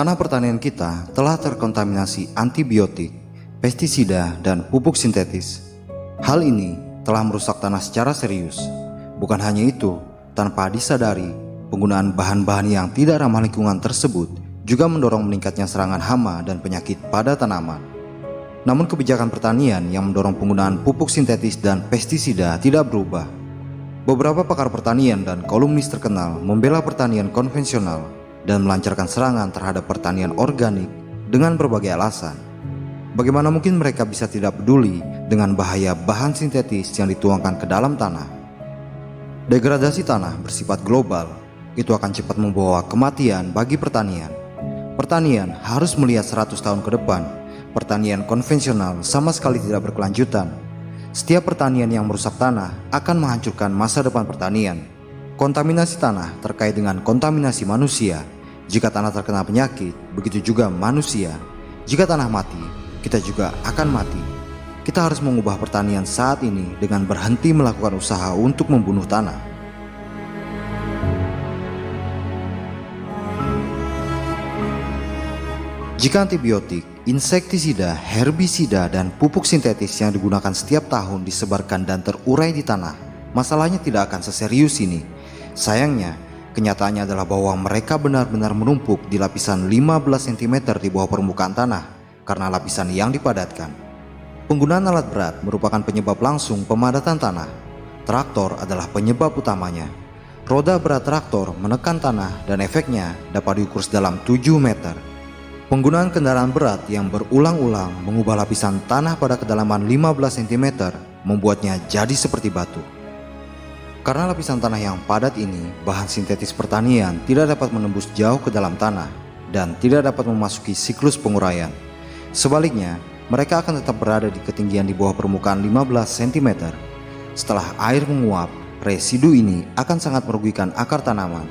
Tanah pertanian kita telah terkontaminasi antibiotik, pestisida, dan pupuk sintetis. Hal ini telah merusak tanah secara serius. Bukan hanya itu, tanpa disadari, penggunaan bahan-bahan yang tidak ramah lingkungan tersebut juga mendorong meningkatnya serangan hama dan penyakit pada tanaman. Namun kebijakan pertanian yang mendorong penggunaan pupuk sintetis dan pestisida tidak berubah. Beberapa pakar pertanian dan kolumnis terkenal membela pertanian konvensional dan melancarkan serangan terhadap pertanian organik dengan berbagai alasan. Bagaimana mungkin mereka bisa tidak peduli dengan bahaya bahan sintetis yang dituangkan ke dalam tanah? Degradasi tanah bersifat global, itu akan cepat membawa kematian bagi pertanian. Pertanian harus melihat 100 tahun ke depan. Pertanian konvensional sama sekali tidak berkelanjutan. Setiap pertanian yang merusak tanah akan menghancurkan masa depan pertanian. Kontaminasi tanah terkait dengan kontaminasi manusia. Jika tanah terkena penyakit, begitu juga manusia. Jika tanah mati, kita juga akan mati. Kita harus mengubah pertanian saat ini dengan berhenti melakukan usaha untuk membunuh tanah. Jika antibiotik, insektisida, herbisida, dan pupuk sintetis yang digunakan setiap tahun disebarkan dan terurai di tanah, masalahnya tidak akan seserius ini. Sayangnya, kenyataannya adalah bahwa mereka benar-benar menumpuk di lapisan 15 cm di bawah permukaan tanah karena lapisan yang dipadatkan. Penggunaan alat berat merupakan penyebab langsung pemadatan tanah. Traktor adalah penyebab utamanya. Roda berat traktor menekan tanah dan efeknya dapat diukur dalam 7 meter. Penggunaan kendaraan berat yang berulang-ulang mengubah lapisan tanah pada kedalaman 15 cm membuatnya jadi seperti batu. Karena lapisan tanah yang padat ini, bahan sintetis pertanian tidak dapat menembus jauh ke dalam tanah dan tidak dapat memasuki siklus penguraian. Sebaliknya, mereka akan tetap berada di ketinggian di bawah permukaan 15 cm. Setelah air menguap, residu ini akan sangat merugikan akar tanaman.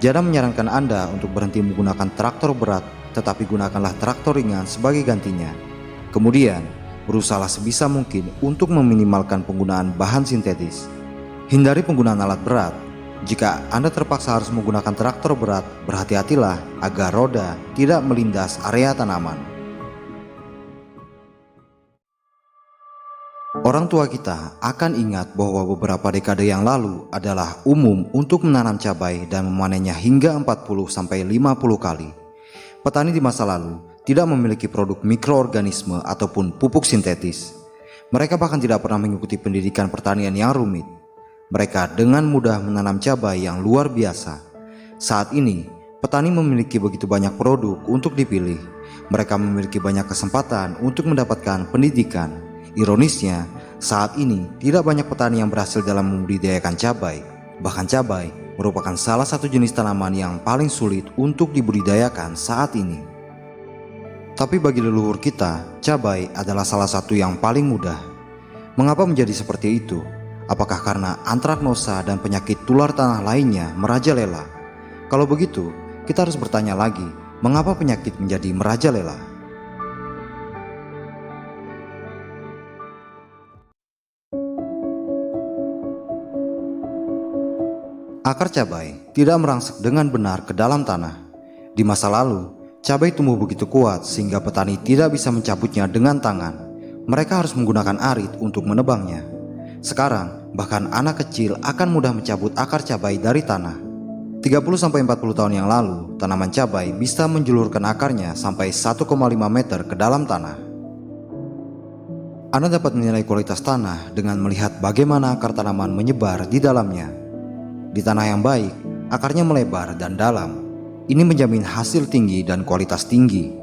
Jada menyarankan Anda untuk berhenti menggunakan traktor berat, tetapi gunakanlah traktor ringan sebagai gantinya. Kemudian, berusahalah sebisa mungkin untuk meminimalkan penggunaan bahan sintetis. Hindari penggunaan alat berat. Jika Anda terpaksa harus menggunakan traktor berat, berhati-hatilah agar roda tidak melindas area tanaman. Orang tua kita akan ingat bahwa beberapa dekade yang lalu adalah umum untuk menanam cabai dan memanennya hingga 40-50 kali. Petani di masa lalu tidak memiliki produk mikroorganisme ataupun pupuk sintetis. Mereka bahkan tidak pernah mengikuti pendidikan pertanian yang rumit. Mereka dengan mudah menanam cabai yang luar biasa. Saat ini, petani memiliki begitu banyak produk untuk dipilih. Mereka memiliki banyak kesempatan untuk mendapatkan pendidikan. Ironisnya, saat ini tidak banyak petani yang berhasil dalam membudidayakan cabai. Bahkan cabai merupakan salah satu jenis tanaman yang paling sulit untuk dibudidayakan saat ini. Tapi bagi leluhur kita, cabai adalah salah satu yang paling mudah. Mengapa menjadi seperti itu? Apakah karena antraknosa dan penyakit tular tanah lainnya merajalela? Kalau begitu, kita harus bertanya lagi, mengapa penyakit menjadi merajalela? Akar cabai tidak merangsek dengan benar ke dalam tanah. Di masa lalu, cabai tumbuh begitu kuat sehingga petani tidak bisa mencabutnya dengan tangan. Mereka harus menggunakan arit untuk menebangnya. Sekarang, bahkan anak kecil akan mudah mencabut akar cabai dari tanah. 30-40 tahun yang lalu, tanaman cabai bisa menjulurkan akarnya sampai 1,5 meter ke dalam tanah. Anda dapat menilai kualitas tanah dengan melihat bagaimana akar tanaman menyebar di dalamnya. Di tanah yang baik, akarnya melebar dan dalam. Ini menjamin hasil tinggi dan kualitas tinggi.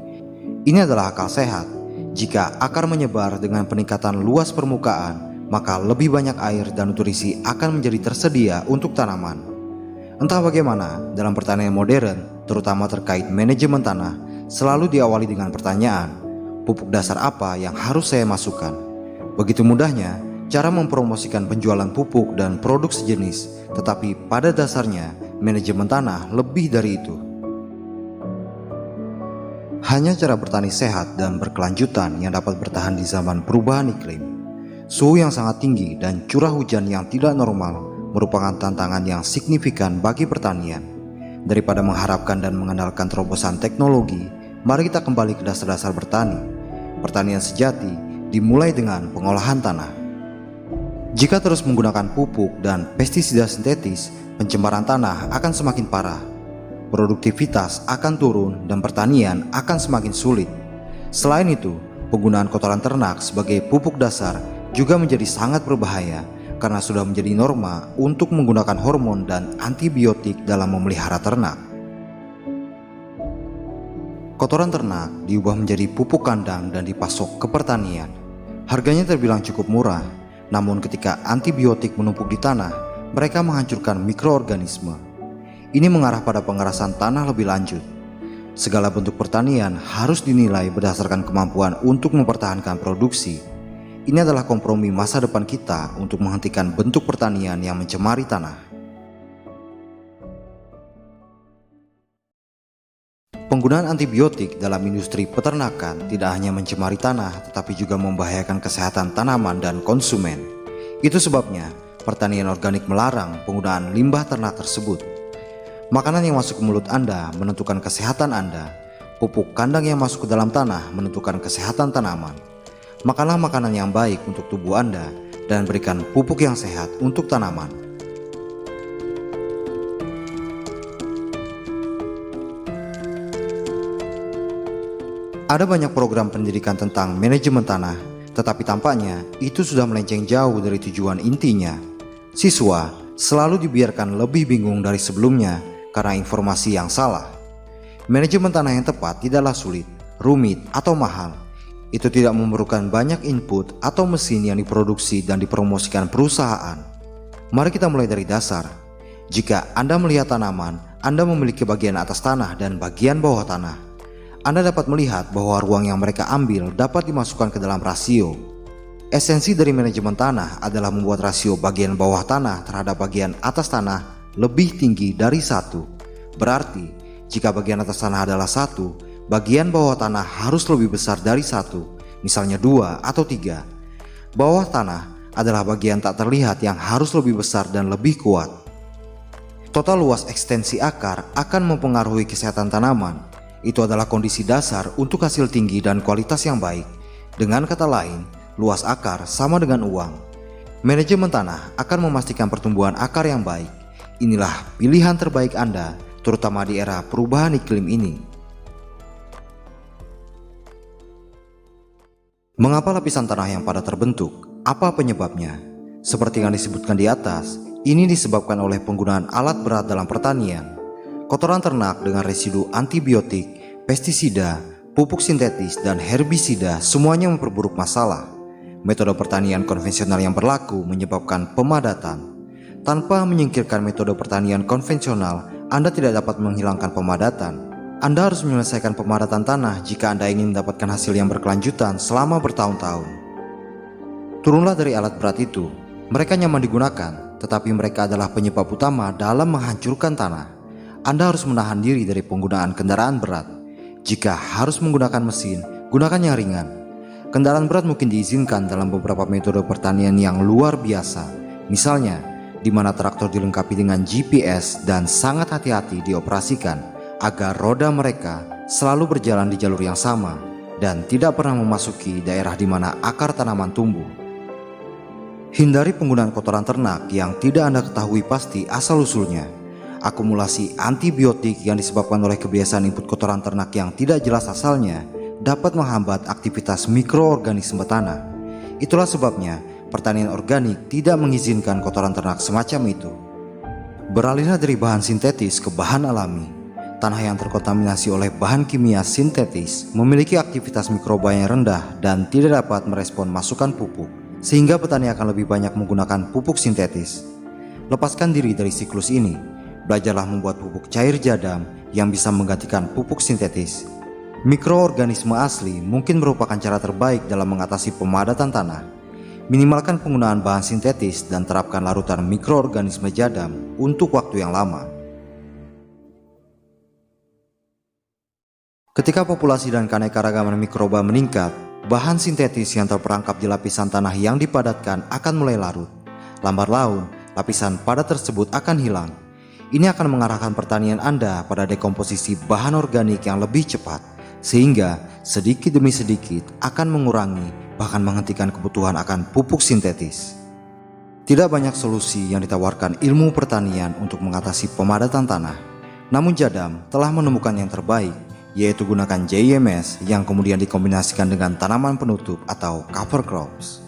Ini adalah akal sehat. Jika akar menyebar dengan peningkatan luas permukaan, maka lebih banyak air dan nutrisi akan menjadi tersedia untuk tanaman. Entah bagaimana, dalam pertanian modern, terutama terkait manajemen tanah, selalu diawali dengan pertanyaan, pupuk dasar apa yang harus saya masukkan? Begitu mudahnya cara mempromosikan penjualan pupuk dan produk sejenis, tetapi pada dasarnya manajemen tanah lebih dari itu. Hanya cara bertani sehat dan berkelanjutan yang dapat bertahan di zaman perubahan iklim. Suhu yang sangat tinggi dan curah hujan yang tidak normal merupakan tantangan yang signifikan bagi pertanian. Daripada mengharapkan dan mengandalkan terobosan teknologi, mari kita kembali ke dasar-dasar bertani. Pertanian sejati dimulai dengan pengolahan tanah. Jika terus menggunakan pupuk dan pestisida sintetis, pencemaran tanah akan semakin parah. Produktivitas akan turun dan pertanian akan semakin sulit. Selain itu, penggunaan kotoran ternak sebagai pupuk dasar juga menjadi sangat berbahaya karena sudah menjadi norma untuk menggunakan hormon dan antibiotik dalam memelihara ternak. Kotoran ternak diubah menjadi pupuk kandang dan dipasok ke pertanian. Harganya terbilang cukup murah, namun ketika antibiotik menumpuk di tanah, mereka menghancurkan mikroorganisme. Ini mengarah pada pengerasan tanah lebih lanjut. Segala bentuk pertanian harus dinilai berdasarkan kemampuan untuk mempertahankan produksi. Ini adalah kompromi masa depan kita untuk menghentikan bentuk pertanian yang mencemari tanah. Penggunaan antibiotik dalam industri peternakan tidak hanya mencemari tanah, tetapi juga membahayakan kesehatan tanaman dan konsumen. Itu sebabnya pertanian organik melarang penggunaan limbah ternak tersebut. Makanan yang masuk ke mulut Anda menentukan kesehatan Anda. Pupuk kandang yang masuk ke dalam tanah menentukan kesehatan tanaman. Makanlah makanan yang baik untuk tubuh Anda dan berikan pupuk yang sehat untuk tanaman. Ada banyak program pendidikan tentang manajemen tanah, tetapi tampaknya itu sudah melenceng jauh dari tujuan intinya. Siswa selalu dibiarkan lebih bingung dari sebelumnya karena informasi yang salah. Manajemen tanah yang tepat tidaklah sulit, rumit, atau mahal. Itu tidak memerlukan banyak input atau mesin yang diproduksi dan dipromosikan perusahaan. Mari kita mulai dari dasar. Jika Anda melihat tanaman, Anda memiliki bagian atas tanah dan bagian bawah tanah. Anda dapat melihat bahwa ruang yang mereka ambil dapat dimasukkan ke dalam rasio. Esensi dari manajemen tanah adalah membuat rasio bagian bawah tanah terhadap bagian atas tanah lebih tinggi dari 1. Berarti, jika bagian atas tanah adalah 1, bagian bawah tanah harus lebih besar dari 1, misalnya 2 atau 3. Bawah tanah adalah bagian tak terlihat yang harus lebih besar dan lebih kuat. Total luas ekstensi akar akan mempengaruhi kesehatan tanaman. Itu adalah kondisi dasar untuk hasil tinggi dan kualitas yang baik. Dengan kata lain, luas akar sama dengan uang. Manajemen tanah akan memastikan pertumbuhan akar yang baik. Inilah pilihan terbaik Anda, terutama di era perubahan iklim ini. Mengapa lapisan tanah yang padat terbentuk? Apa penyebabnya? Seperti yang disebutkan di atas, ini disebabkan oleh penggunaan alat berat dalam pertanian. Kotoran ternak dengan residu antibiotik, pestisida, pupuk sintetis, dan herbisida semuanya memperburuk masalah. Metode pertanian konvensional yang berlaku menyebabkan pemadatan. Tanpa menyingkirkan metode pertanian konvensional, Anda tidak dapat menghilangkan pemadatan. Anda harus menyelesaikan pemadatan tanah jika Anda ingin mendapatkan hasil yang berkelanjutan selama bertahun-tahun. Turunlah dari alat berat itu. Mereka nyaman digunakan, tetapi mereka adalah penyebab utama dalam menghancurkan tanah. Anda harus menahan diri dari penggunaan kendaraan berat. Jika harus menggunakan mesin, gunakan yang ringan. Kendaraan berat mungkin diizinkan dalam beberapa metode pertanian yang luar biasa. Misalnya, di mana traktor dilengkapi dengan GPS dan sangat hati-hati dioperasikan agar roda mereka selalu berjalan di jalur yang sama dan tidak pernah memasuki daerah di mana akar tanaman tumbuh. Hindari penggunaan kotoran ternak yang tidak Anda ketahui pasti asal-usulnya. Akumulasi antibiotik yang disebabkan oleh kebiasaan input kotoran ternak yang tidak jelas asalnya dapat menghambat aktivitas mikroorganisme tanah. Itulah sebabnya pertanian organik tidak mengizinkan kotoran ternak semacam itu. Beralihlah dari bahan sintetis ke bahan alami. Tanah yang terkontaminasi oleh bahan kimia sintetis memiliki aktivitas mikroba yang rendah dan tidak dapat merespon masukan pupuk, sehingga petani akan lebih banyak menggunakan pupuk sintetis. Lepaskan diri dari siklus ini. Belajarlah membuat pupuk cair jadam yang bisa menggantikan pupuk sintetis. Mikroorganisme asli mungkin merupakan cara terbaik dalam mengatasi pemadatan tanah. Minimalkan penggunaan bahan sintetis dan terapkan larutan mikroorganisme jadam untuk waktu yang lama. Ketika populasi dan keanekaragaman mikroba meningkat, bahan sintetis yang terperangkap di lapisan tanah yang dipadatkan akan mulai larut. Lambat laun, lapisan padat tersebut akan hilang. Ini akan mengarahkan pertanian Anda pada dekomposisi bahan organik yang lebih cepat, sehingga sedikit demi sedikit akan mengurangi bahkan menghentikan kebutuhan akan pupuk sintetis. Tidak banyak solusi yang ditawarkan ilmu pertanian untuk mengatasi pemadatan tanah. Namun Jadam telah menemukan yang terbaik, yaitu gunakan JMS yang kemudian dikombinasikan dengan tanaman penutup atau cover crops.